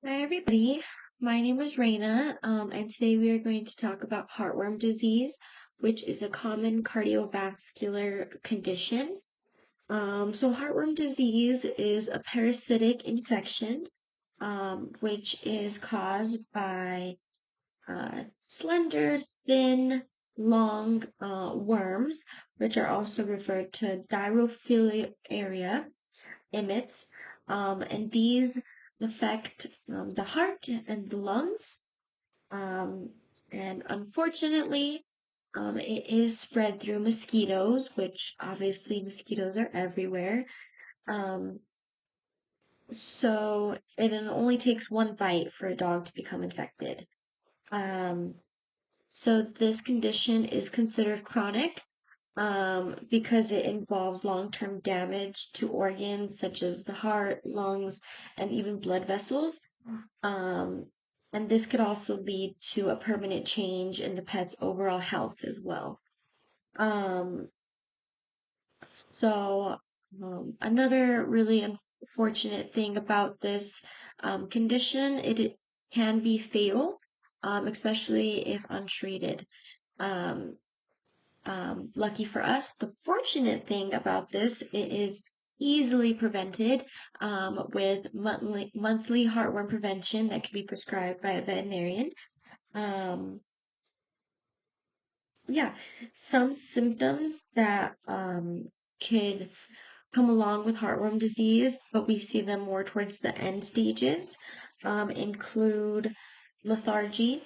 Hi everybody, my name is Raina, and today we are going to talk about heartworm disease, which is a common cardiovascular condition. So heartworm disease is a parasitic infection, which is caused by slender, thin, long worms, which are also referred to dirophilia emits, and these affect the heart and the lungs. Um, and unfortunately, it is spread through mosquitoes, which obviously mosquitoes are everywhere. Um, so it only takes one bite for a dog to become infected. Um, so this condition is considered chronic because it involves long-term damage to organs such as the heart, lungs, and even blood vessels. Um, and this could also lead to a permanent change in the pet's overall health as well. Um, Another really unfortunate thing about this condition, it can be fatal, especially if untreated. Um, Lucky for us, the fortunate thing about this, it is easily prevented with monthly heartworm prevention that can be prescribed by a veterinarian. Um, yeah, some symptoms that could come along with heartworm disease, but we see them more towards the end stages, include lethargy,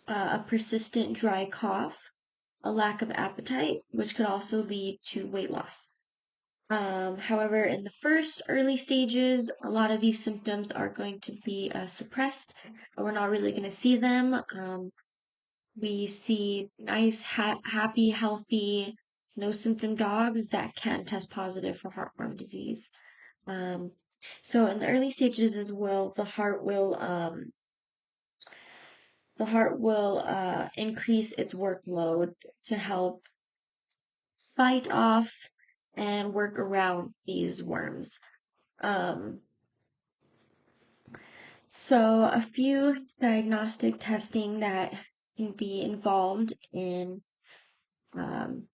a persistent dry cough, a lack of appetite, which could also lead to weight loss. However, in the first early stages, a lot of these symptoms are going to be suppressed. We're not really going to see them. We see nice, happy, healthy, no symptom dogs that can test positive for heartworm disease. Um, so in the early stages as well, the heart will increase its workload to help fight off and work around these worms. Um, so a few diagnostic testing that can be involved in um,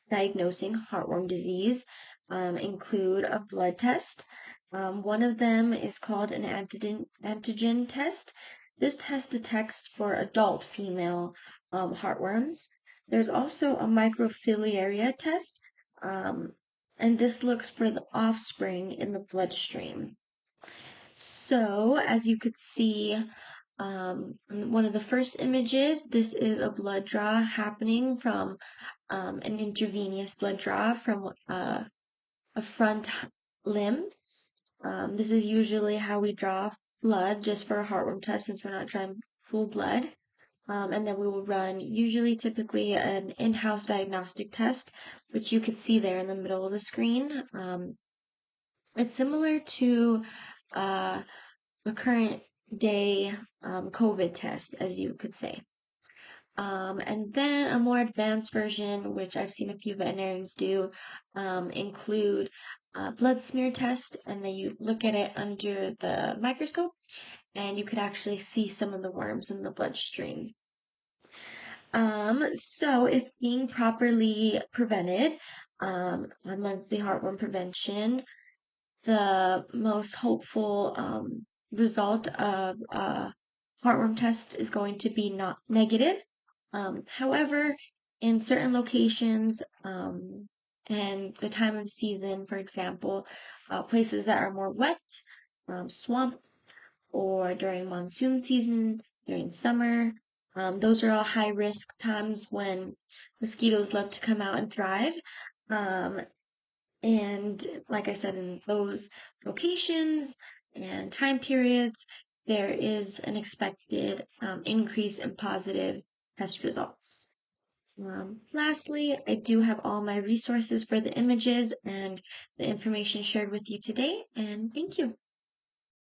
diagnosing heartworm disease include a blood test. One of them is called an antigen test. This test detects for adult female heartworms. There's also a microfilariae test, um, and this looks for the offspring in the bloodstream. So, as you could see, in one of the first images, this is a blood draw happening from an intravenous blood draw from a front limb. This is usually how we draw blood just for a heartworm test since we're not drawing full blood. And then we will run usually typically an in-house diagnostic test, which you could see there in the middle of the screen. It's similar to uh, a current day COVID test, as you could say. And then a more advanced version, which I've seen a few veterinarians do, include a blood smear test, and then you look at it under the microscope, and you could actually see some of the worms in the bloodstream. So if being properly prevented, on monthly heartworm prevention, the most hopeful result of a heartworm test is going to be not negative. However, in certain locations and the time of the season, for example, places that are more wet, swamp, or during monsoon season, during summer, those are all high risk times when mosquitoes love to come out and thrive. Um, and like I said, in those locations and time periods, there is an expected increase in positive test results. Lastly, I do have all my resources for the images and the information shared with you today, and thank you.